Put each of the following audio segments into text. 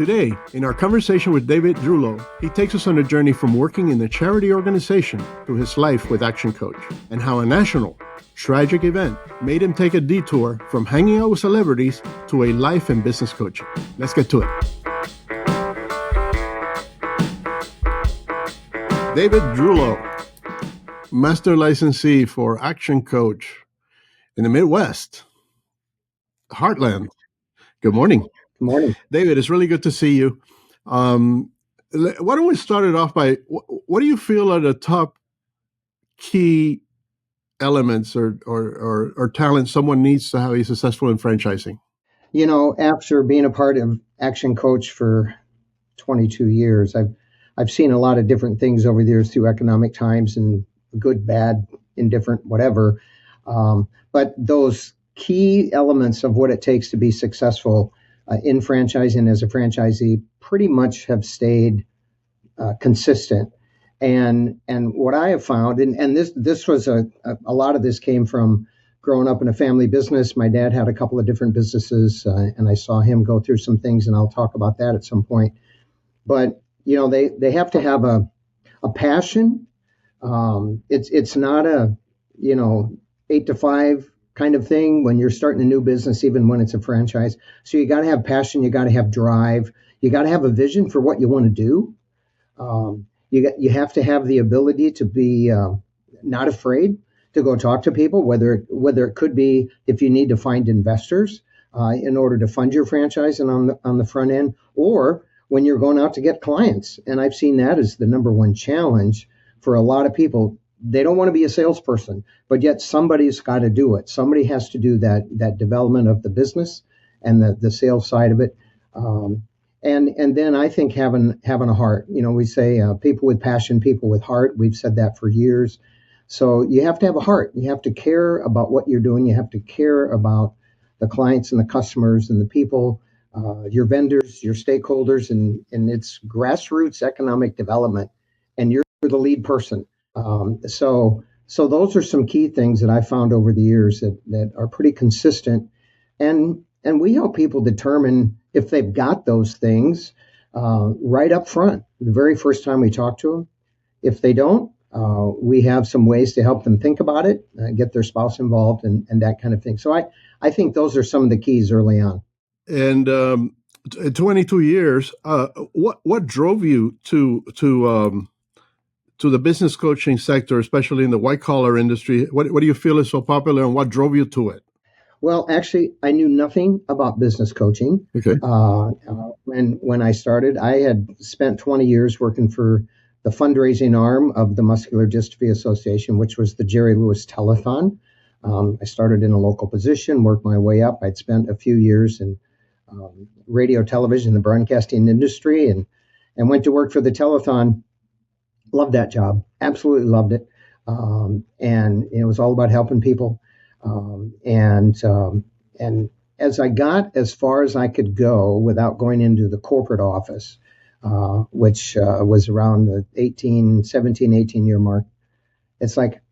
Today, in our conversation with David Drewelow, he takes us on a journey from working in a charity organization to his life with Action Coach, and how a national, tragic event made him take a detour from hanging out with celebrities to a life and business coaching. Let's get to it. David Drewelow, master licensee for Action Coach in the Midwest, Heartland. Good morning. Good morning. David, it's really good to see you. Why don't we start it off by, what do you feel are the top key elements or talents someone needs to have be successful in franchising? You know, after being a part of Action Coach for 22 years, I've seen a lot of different things over the years through economic times and good, bad, indifferent, whatever. But those key elements of what it takes to be successful in franchising as a franchisee pretty much have stayed consistent. And what I have found, and this was a lot of this came from growing up in a family business. My dad had a couple of different businesses, and I saw him go through some things, and I'll talk about that at some point. But you know, they have to have a passion. It's not a 8 to 5 kind of thing when you're starting a new business, even when it's a franchise. So you got to have passion, you got to have drive, you got to have a vision for what you want to do. You have to have the ability to be not afraid to go talk to people, whether it could be if you need to find investors in order to fund your franchise and on the front end, or when you're going out to get clients. And I've seen that as the number one challenge for a lot of people. They don't want to be a salesperson, but yet somebody's got to do it. Somebody has to do that development of the business and the sales side of it. And then I think having a heart. You know, we say people with passion, people with heart. We've said that for years. So you have to have a heart. You have to care about what you're doing. You have to care about the clients and the customers and the people, your vendors, your stakeholders, and it's grassroots economic development. And you're the lead person. So those are some key things that I found over the years that are pretty consistent, and we help people determine if they've got those things right up front, the very first time we talk to them. If they don't, we have some ways to help them think about it, get their spouse involved, and that kind of thing. So I think those are some of the keys early on. And 22 years, what drove you to the business coaching sector, especially in the white collar industry? What do you feel is so popular, and what drove you to it? Well, actually, I knew nothing about business coaching. Okay. When I started, I had spent 20 years working for the fundraising arm of the Muscular Dystrophy Association, which was the Jerry Lewis Telethon. I started in a local position, worked my way up. I'd spent a few years in radio, television, the broadcasting industry, and went to work for the Telethon. Loved that job. Absolutely loved it. And it was all about helping people. And as I got as far as I could go without going into the corporate office, which was around the 17, 18 year mark, it's like,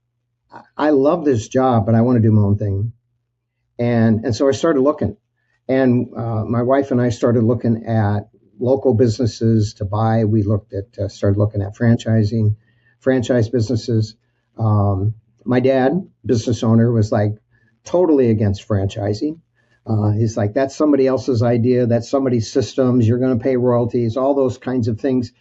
I love this job, but I want to do my own thing. And so I started looking. And my wife and I started looking at local businesses to buy. We started looking at franchise businesses. My dad, business owner, was like totally against franchising. He's like, that's somebody else's idea. That's somebody's systems. You're going to pay royalties, all those kinds of things.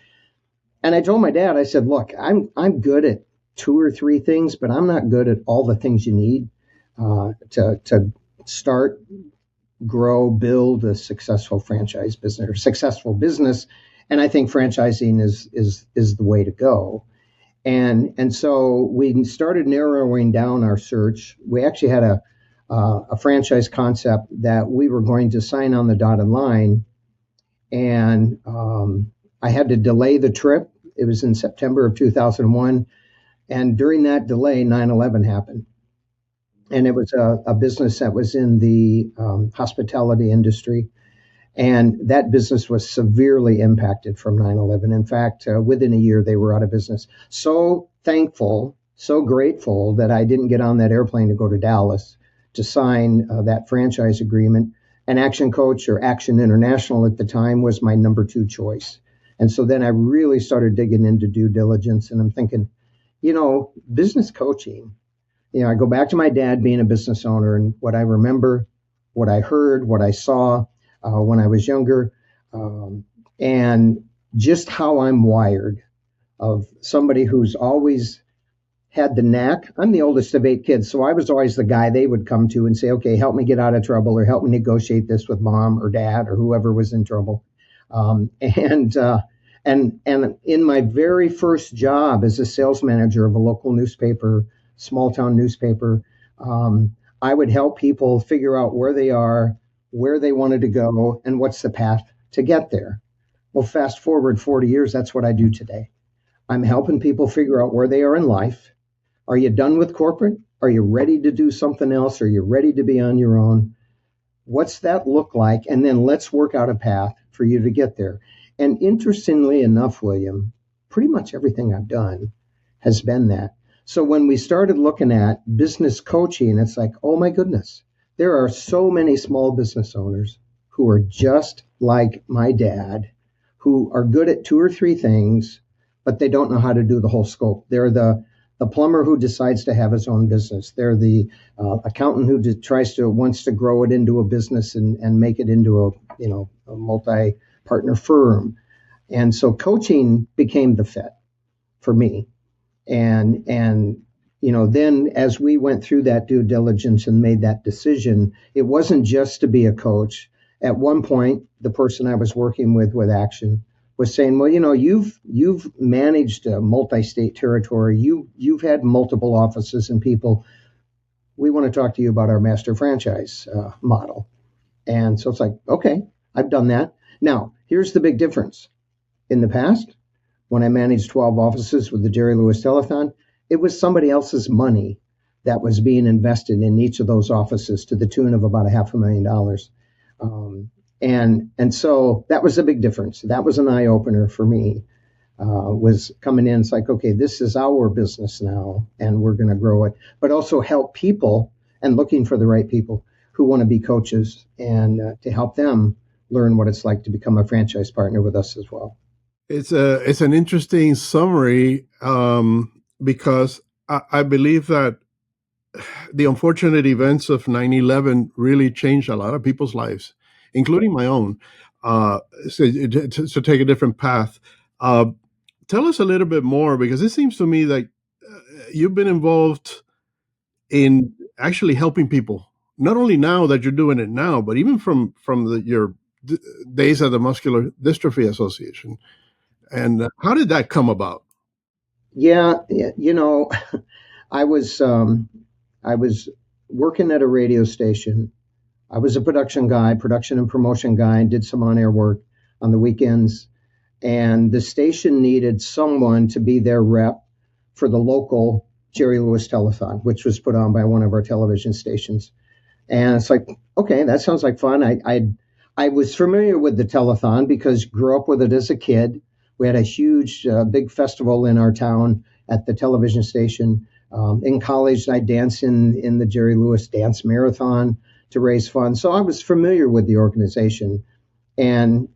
And I told my dad, I said, look, I'm good at 2 or 3 things, but I'm not good at all the things you need to start, grow, build a successful franchise business or successful business. And I think franchising is the way to go. And so we started narrowing down our search. We actually had a franchise concept that we were going to sign on the dotted line. And I had to delay the trip. It was in September of 2001. And during that delay, 9/11 happened. And it was a business that was in the hospitality industry. And that business was severely impacted from 9/11. In fact, within a year, they were out of business. So thankful, so grateful that I didn't get on that airplane to go to Dallas to sign that franchise agreement. And Action Coach or Action International at the time was my number 2 choice. And so then I really started digging into due diligence, and I'm thinking, business coaching, I go back to my dad being a business owner and what I remember, what I heard, what I saw when I was younger, and just how I'm wired of somebody who's always had the knack. I'm the oldest of 8 kids, so I was always the guy they would come to and say, okay, help me get out of trouble or help me negotiate this with mom or dad or whoever was in trouble. And in my very first job as a sales manager of a local newspaper, small town newspaper, I would help people figure out where they are, where they wanted to go, and what's the path to get there. Well, fast forward 40 years, that's what I do today. I'm helping people figure out where they are in life. Are you done with corporate? Are you ready to do something else? Are you ready to be on your own? What's that look like? And then let's work out a path for you to get there. And interestingly enough, William, pretty much everything I've done has been that. So when we started looking at business coaching, it's like, oh my goodness, there are so many small business owners who are just like my dad, who are good at 2 or 3 things, but they don't know how to do the whole scope. They're the plumber who decides to have his own business. They're the accountant who wants to grow it into a business and make it into a multi-partner firm. And so coaching became the fit for me. And then as we went through that due diligence and made that decision, it wasn't just to be a coach. At one point, the person I was working with Action was saying, well, you've managed a multi-state territory. You've had multiple offices and people. We want to talk to you about our master franchise model. And so it's like, okay, I've done that. Now, here's the big difference. In the past, when I managed 12 offices with the Jerry Lewis Telethon, it was somebody else's money that was being invested in each of those offices to the tune of about $500,000. And so that was a big difference. That was an eye opener for me, was coming in. It's like, okay, this is our business now and we're going to grow it, but also help people and looking for the right people who want to be coaches and to help them learn what it's like to become a franchise partner with us as well. It's an interesting summary because I believe that the unfortunate events of 9/11 really changed a lot of people's lives, including my own, to take a different path. Tell us a little bit more, because it seems to me that you've been involved in actually helping people, not only now that you're doing it now, but even from your days at the Muscular Dystrophy Association. And how did that come about? Yeah, I was working at a radio station. I was a production and promotion guy, and did some on-air work on the weekends. And the station needed someone to be their rep for the local Jerry Lewis Telethon, which was put on by one of our television stations. And it's like, okay, that sounds like fun. I was familiar with the telethon because grew up with it as a kid. We had a huge, big festival in our town at the television station. In college, I danced in the Jerry Lewis Dance Marathon to raise funds. So I was familiar with the organization. And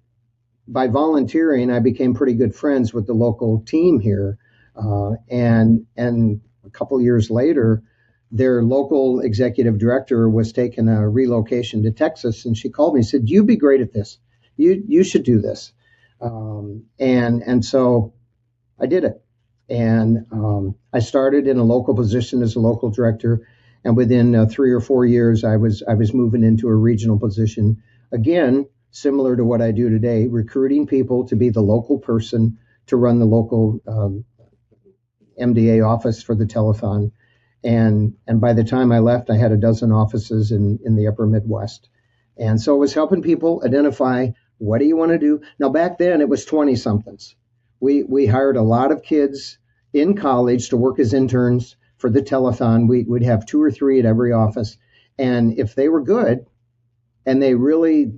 by volunteering, I became pretty good friends with the local team here. And a couple of years later, their local executive director was taking a relocation to Texas, and she called me and said, "You'd be great at this. You should do this." And so I did it. And I started in a local position as a local director, and within 3 or 4 years, I was moving into a regional position. Again, similar to what I do today, recruiting people to be the local person to run the local MDA office for the telethon. And by the time I left, I had a dozen offices in the upper Midwest. And so it was helping people identify, what do you want to do? Now, back then, it was 20-somethings. We hired a lot of kids in college to work as interns for the telethon. We'd have 2 or 3 at every office. And if they were good and they really,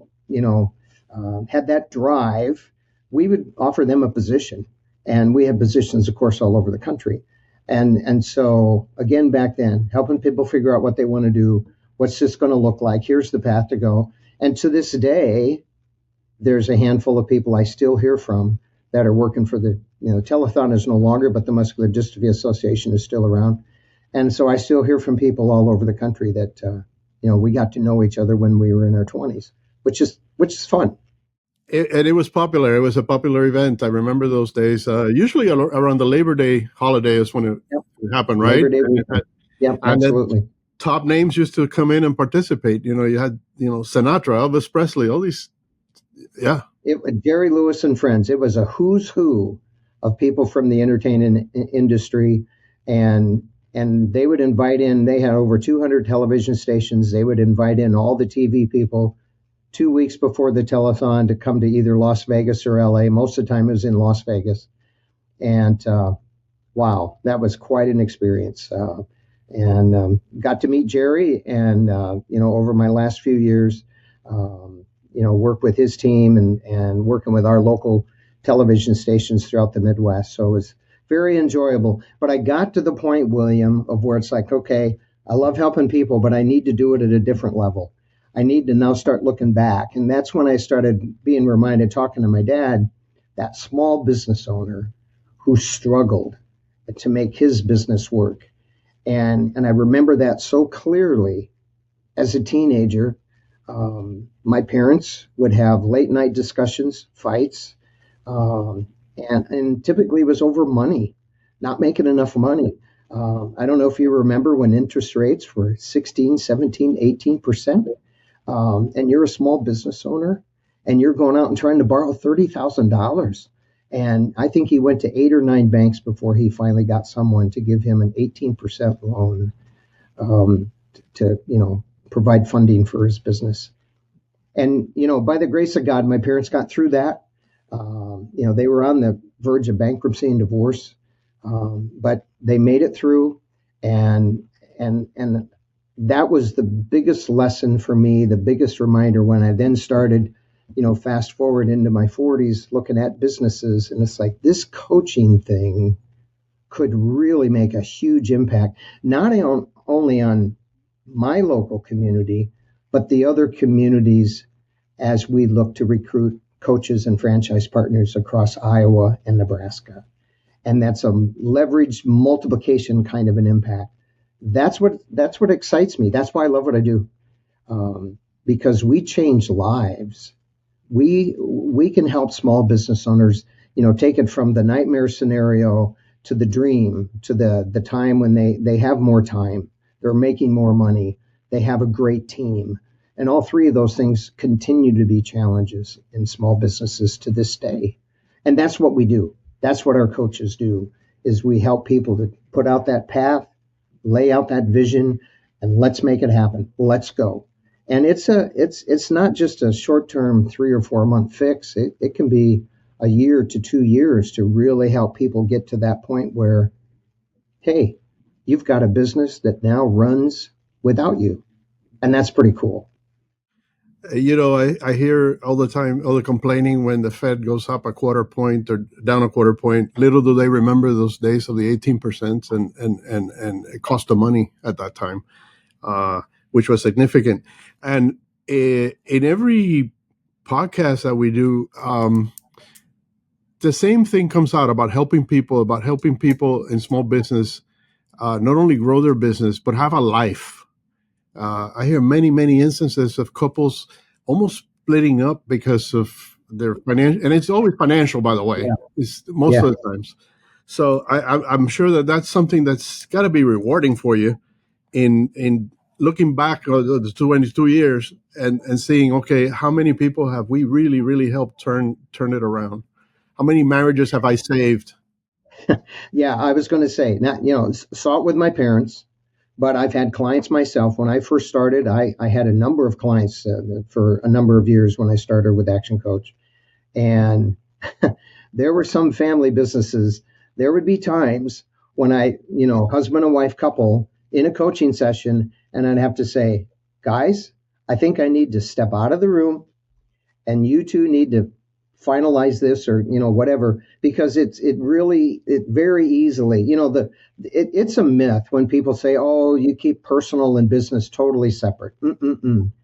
had that drive, we would offer them a position. And we had positions, of course, all over the country. And so, again, back then, helping people figure out what they want to do, what's this going to look like, here's the path to go. And to this day, there's a handful of people I still hear from that are working for the, telethon is no longer, but the Muscular Dystrophy Association is still around. And so I still hear from people all over the country that, we got to know each other when we were in our 20s, which is fun. And it was popular. It was a popular event. I remember those days. Usually around the Labor Day holiday is when it happened, right? Labor Day weekend. Yeah, absolutely. Top names used to come in and participate. You had, Sinatra, Elvis Presley, all these. Yeah. Jerry Lewis and Friends. It was a who's who of people from the entertainment industry. And they would invite in, they had over 200 television stations. They would invite in all the TV people 2 weeks before the telethon to come to either Las Vegas or LA. Most of the time it was in Las Vegas. And wow, that was quite an experience. And got to meet Jerry and, over my last few years, work with his team and working with our local television stations throughout the Midwest. So it was very enjoyable. But I got to the point, William, of where it's like, okay, I love helping people, but I need to do it at a different level. I need to now start looking back. And that's when I started being reminded, talking to my dad, that small business owner who struggled to make his business work. And I remember that so clearly as a teenager. My parents would have late night discussions, fights, and typically it was over money, not making enough money. I don't know if you remember when interest rates were 16, 17, 18%, and you're a small business owner and you're going out and trying to borrow $30,000. And I think he went to 8 or 9 banks before he finally got someone to give him an 18% loan to provide funding for his business. And, by the grace of God, my parents got through that. They were on the verge of bankruptcy and divorce, but they made it through. And that was the biggest lesson for me, the biggest reminder when I then started, fast forward into my 40s, looking at businesses. And it's like this coaching thing could really make a huge impact, not only on my local community, but the other communities as we look to recruit coaches and franchise partners across Iowa and Nebraska. And that's a leverage multiplication kind of an impact. That's what excites me. That's why I love what I do, because we change lives. We can help small business owners, take it from the nightmare scenario to the dream, to the time when they have more time. They're making more money. They have a great team. And all three of those things continue to be challenges in small businesses to this day. And that's what we do. That's what our coaches do, is we help people to put out that path, lay out that vision, and let's make it happen. Let's go. And it's not just a short-term 3 or 4 month fix. It can be a year to 2 years to really help people get to that point where, hey, you've got a business that now runs without you. And that's pretty cool. I hear all the time, all the complaining when the Fed goes up a quarter point or down a quarter point. Little do they remember those days of the 18% and it cost of money at that time, which was significant. And in every podcast that we do, the same thing comes out about helping people in small business, not only grow their business, but have a life. I hear many, many instances of couples almost splitting up because of their financial, and it's always financial, by the way. Yeah. It's most of the times. So I'm sure that's something that's got to be rewarding for you in looking back on the 22 years and seeing, okay, how many people have we really, really helped turn it around? How many marriages have I saved? Yeah, I was going to say, saw it with my parents. But I've had clients myself. When I first started, I had a number of clients for a number of years when I started with ActionCOACH. And there were some family businesses. There would be times when husband and wife couple in a coaching session, and I'd have to say, guys, I think I need to step out of the room and you two need to finalize this or, whatever, because it very easily, it's a myth when people say, oh, you keep personal and business totally separate.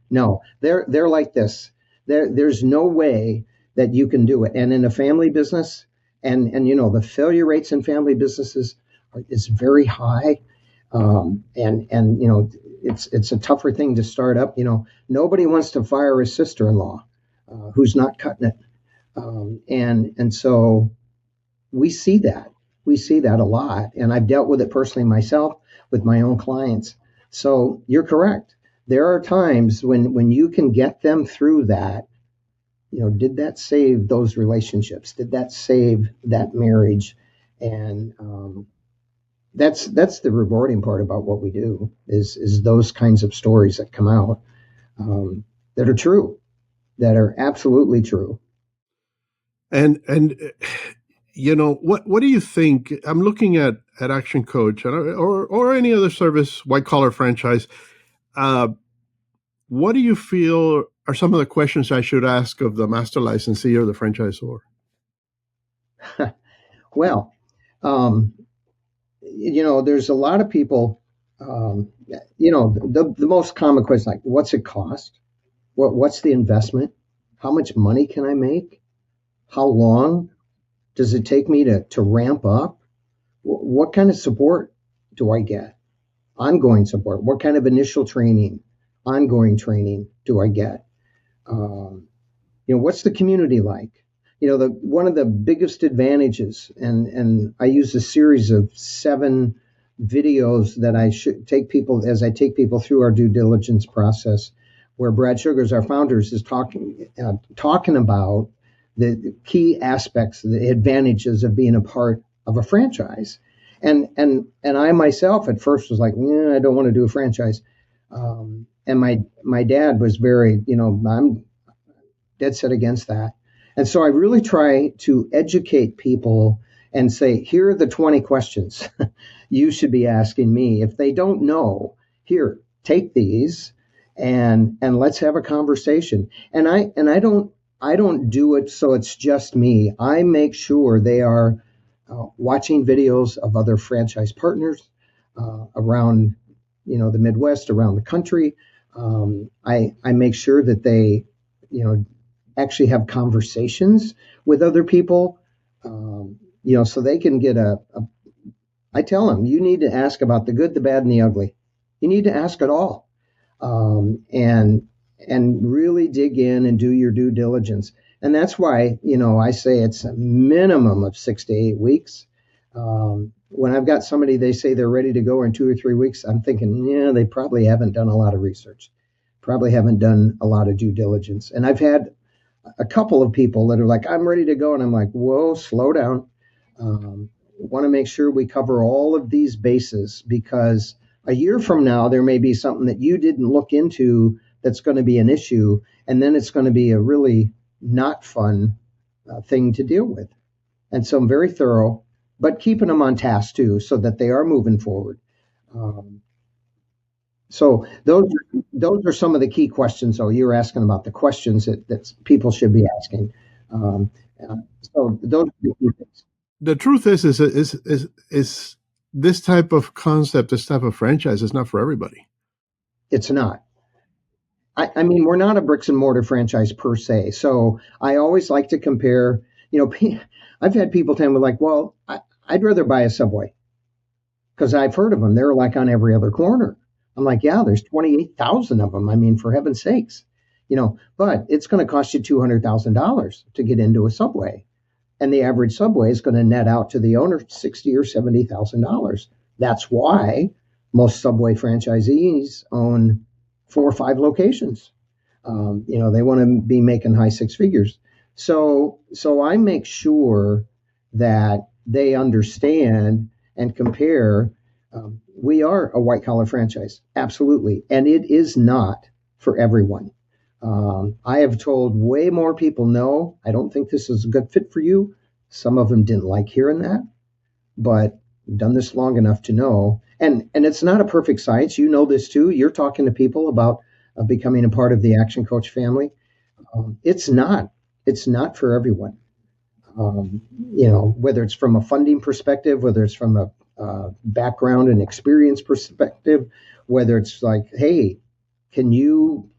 No, they're like this. There's no way that you can do it. And in a family business, and the failure rates in family businesses is very high. And it's a tougher thing to start up. Nobody wants to fire a sister-in-law who's not cutting it. And so we see that. We see that a lot. And I've dealt with it personally myself with my own clients. So you're correct. There are times when you can get them through that. Did that save those relationships? Did that save that marriage? And that's the rewarding part about what we do is those kinds of stories that come out that are true, that are absolutely true. And what do you think? I'm looking at Action Coach or any other service, white collar franchise. What do you feel are some of the questions I should ask of the master licensee or the franchisor? Well, there's a lot of people. The most common question, like, what's it cost? What's the investment? How much money can I make? How long does it take me to ramp up? What kind of support do I get? Ongoing support. What kind of initial training, ongoing training do I get? What's the community like? One of the biggest advantages, and I use a series of 7 videos that I should take people through our due diligence process, where Brad Sugars, our founder, is talking about the key aspects, the advantages of being a part of a franchise. And I myself at first was like, I don't want to do a franchise. And my dad was very, I'm dead set against that. And so I really try to educate people and say, here are the 20 questions you should be asking me. If they don't know, here, take these and let's have a conversation. And I don't do it so it's just me. I make sure they are watching videos of other franchise partners around, the Midwest, around the country. I make sure that they, actually have conversations with other people, so they can get I tell them, you need to ask about the good, the bad, and the ugly. You need to ask it all, and really dig in and do your due diligence. And that's why, I say it's a minimum of 6 to 8 weeks. When I've got somebody, they say they're ready to go in 2 or 3 weeks, I'm thinking, they probably haven't done a lot of research, probably haven't done a lot of due diligence. And I've had a couple of people that are like, I'm ready to go. And I'm like, whoa, slow down. Want to make sure we cover all of these bases, because a year from now, there may be something that you didn't look into that's going to be an issue. And then it's going to be a really not fun thing to deal with. And so I'm very thorough, but keeping them on task too, so that they are moving forward. So those are some of the key questions. So you're asking about the questions that people should be asking. So those are the key things. The truth is this type of concept, this type of franchise is not for everybody. It's not. I mean, we're not a bricks and mortar franchise per se. So I always like to compare. I've had people tell me, like, well, I'd rather buy a Subway because I've heard of them. They're like on every other corner. I'm like, yeah, there's 28,000 of them. I mean, for heaven's sakes, but it's going to cost you $200,000 to get into a Subway. And the average Subway is going to net out to the owner $60,000 or $70,000. That's why most Subway franchisees own 4 or 5 locations. They want to be making high 6 figures. So I make sure that they understand and compare. We are a white collar franchise, absolutely, and it is not for everyone. I have told way more people, no, I don't think this is a good fit for you. Some of them didn't like hearing that, but I've done this long enough to know. And it's not a perfect science. You know this too. You're talking to people about becoming a part of the Action Coach family. It's not for everyone. Whether it's from a funding perspective, whether it's from a background and experience perspective, whether it's like, hey, can you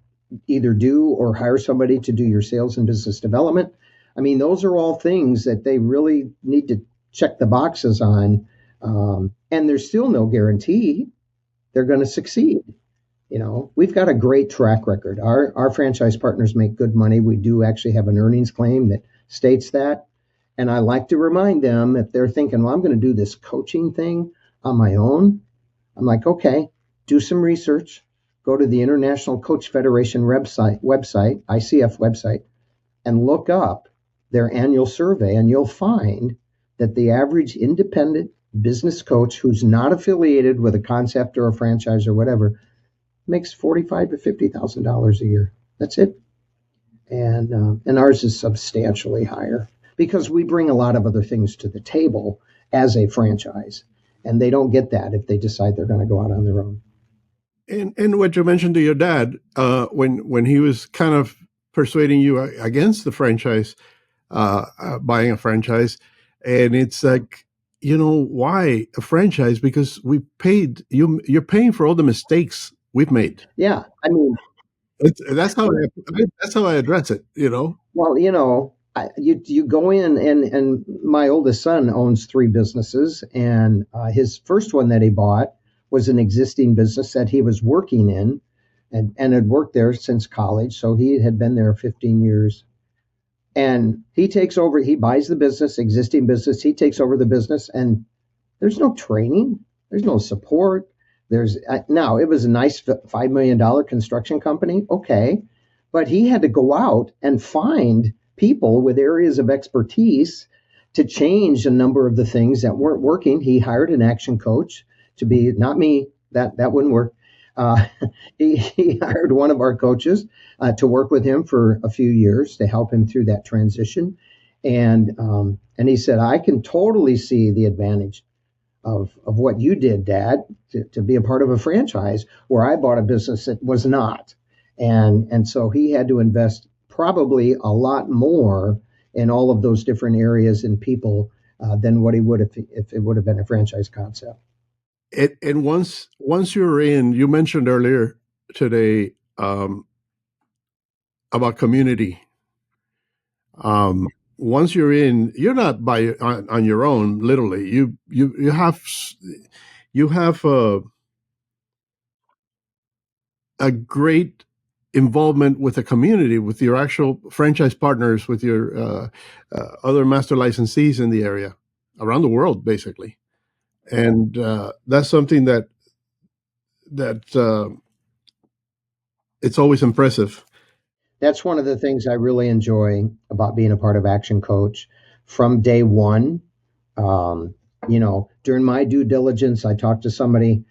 either do or hire somebody to do your sales and business development. I mean, those are all things that they really need to check the boxes on. And there's still no guarantee they're going to succeed. We've got a great track record. Our franchise partners make good money. We do actually have an earnings claim that states that. And I like to remind them, if they're thinking, well, I'm going to do this coaching thing on my own, I'm like, okay, do some research, go to the International Coach Federation website, ICF website, and look up their annual survey, and you'll find that the average independent business coach who's not affiliated with a concept or a franchise or whatever makes $45,000 to $50,000 a year. That's it. And ours is substantially higher because we bring a lot of other things to the table as a franchise, and they don't get that if they decide they're going to go out on their own. And what you mentioned to your dad, when he was kind of persuading you against the franchise, buying a franchise, and it's like, why a franchise? Because we paid you. You're paying for all the mistakes we've made. Yeah, I mean, that's how I address it. Well, you go in, and my oldest son owns 3 businesses, and his first one that he bought was an existing business that he was working in, and had worked there since college. So he had been there 15 years. And he takes over, he buys the business, existing business, he takes over the business, and there's no training, there's no support. Now, it was a nice $5 million construction company, okay, but he had to go out and find people with areas of expertise to change a number of the things that weren't working. He hired an action coach to be, not me, that wouldn't work. He hired one of our coaches to work with him for a few years to help him through that transition. And he said, I can totally see the advantage of what you did, Dad, to be a part of a franchise where I bought a business that was not. And so he had to invest probably a lot more in all of those different areas and people than what he would if it would have been a franchise concept. And once you're in, you mentioned earlier today about community. Once you're in, you're not on your own. Literally, you have a great involvement with the community, with your actual franchise partners, with your other master licensees in the area, around the world, basically. And that's something that it's always impressive. That's one of the things I really enjoy about being a part of Action Coach from day one. During my due diligence, I talked to somebody.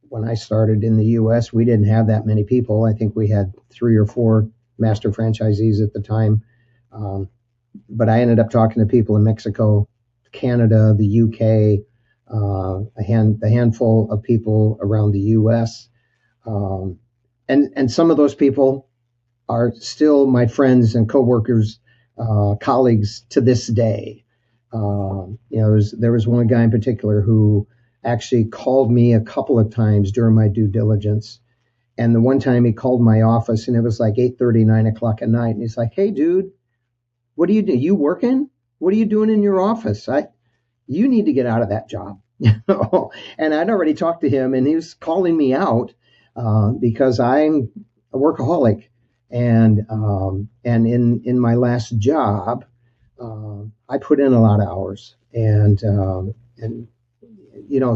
When I started in the U.S., we didn't have that many people. I think we had 3 or 4 master franchisees at the time. But I ended up talking to people in Mexico, Canada, the UK, a handful of people around the U.S. And some of those people are still my friends and coworkers, colleagues to this day. There was one guy in particular who actually called me a couple of times during my due diligence. And the one time he called my office, and it was like 8:30, 9 o'clock at night. And he's like, hey, dude, what do you do? You working? What are you doing in your office? You need to get out of that job. And I'd already talked to him, and he was calling me out because I'm a workaholic. And in my last job, I put in a lot of hours, and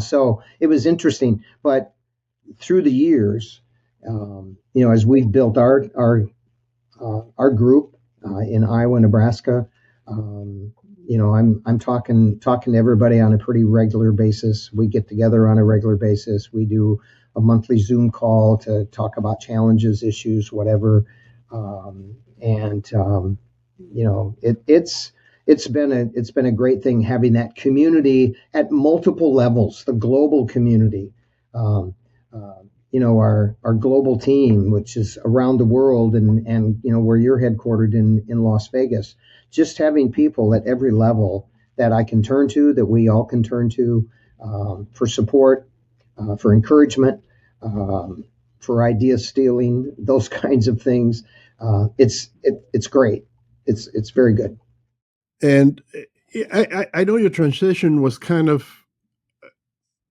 so it was interesting. But through the years, as we've built our group in Iowa and Nebraska, I'm talking to everybody on a pretty regular basis. We get together on a regular basis. We do a monthly Zoom call to talk about challenges, issues, whatever. It's been a great thing having that community at multiple levels, the global community. Our global team, which is around the world, and where you're headquartered in Las Vegas, just having people at every level that I can turn to, that we all can turn to for support, for encouragement, for idea stealing, those kinds of things. It's great. It's very good. And I know your transition was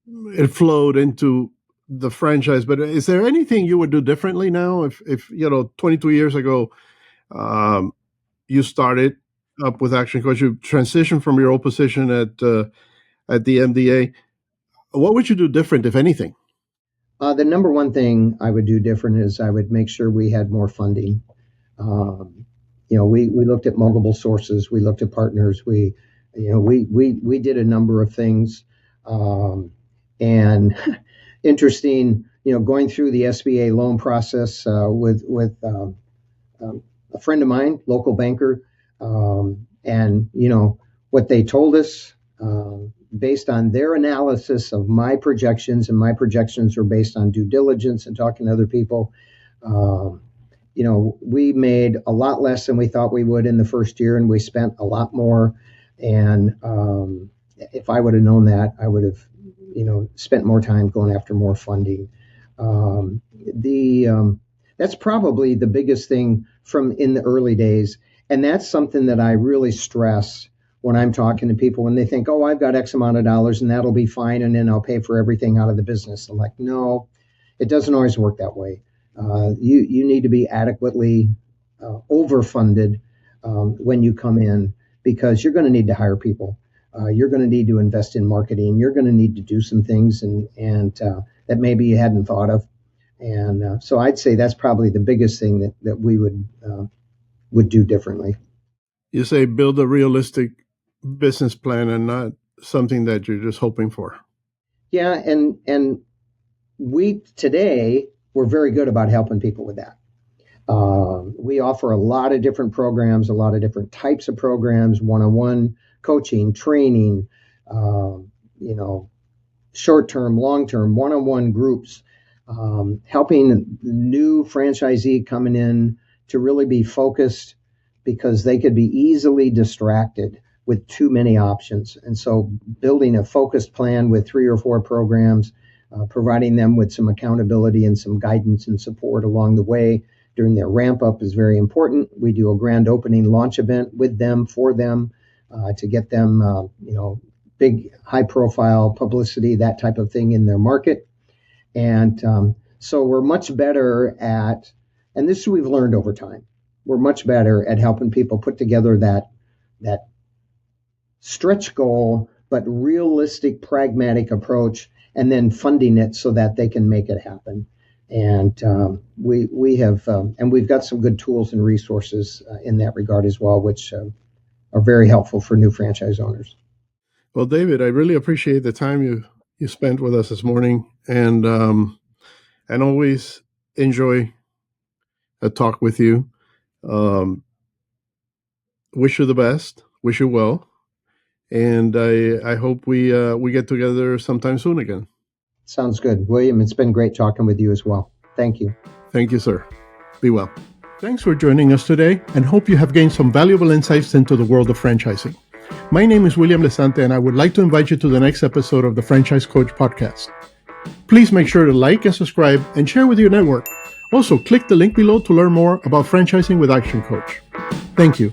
it flowed into the franchise, but is there anything you would do differently now? If 22 years ago, you started up with Action Coach, you transitioned from your old position at the MDA. What would you do different, if anything? The number one thing I would do different is I would make sure we had more funding. We looked at multiple sources. We looked at partners. We did a number of things. And interesting, going through the SBA loan process with a friend of mine, local banker, and what they told us based on their analysis of my projections, and my projections are based on due diligence and talking to other people. We made a lot less than we thought we would in the first year, and we spent a lot more. And if I would have known that, I would have, spent more time going after more funding. That's probably the biggest thing from in the early days. And that's something that I really stress when I'm talking to people, when they think, oh, I've got X amount of dollars and that'll be fine, and then I'll pay for everything out of the business. I'm like, no, it doesn't always work that way. You need to be adequately overfunded when you come in, because you're going to need to hire people. You're going to need to invest in marketing. You're going to need to do some things and that maybe you hadn't thought of. And so I'd say that's probably the biggest thing that we would do differently. You say build a realistic business plan and not something that you're just hoping for. Yeah, and we're very good about helping people with that. We offer a lot of different programs, a lot of different types of programs, one-on-one coaching, training, short-term, long-term, one-on-one groups, helping new franchisee coming in to really be focused, because they could be easily distracted with too many options. And so building a focused plan with 3 or 4 programs, providing them with some accountability and some guidance and support along the way during their ramp up is very important. We do a grand opening launch event with them, for them, to get them, big high profile publicity, that type of thing in their market. And so we're much better at, and this we've learned over time, we're much better at helping people put together that stretch goal, but realistic, pragmatic approach, and then funding it so that they can make it happen. And we have, and we've got some good tools and resources in that regard as well, which are very helpful for new franchise owners. Well, David, I really appreciate the time you spent with us this morning, and always enjoy a talk with you. Wish you the best. Wish you well. And I hope we get together sometime soon again. Sounds good. William, it's been great talking with you as well. Thank you. Thank you, sir. Be well. Thanks for joining us today, and hope you have gained some valuable insights into the world of franchising. My name is William Lesante, and I would like to invite you to the next episode of the Franchise Coach podcast. Please make sure to like and subscribe and share with your network. Also, click the link below to learn more about franchising with Action Coach. Thank you.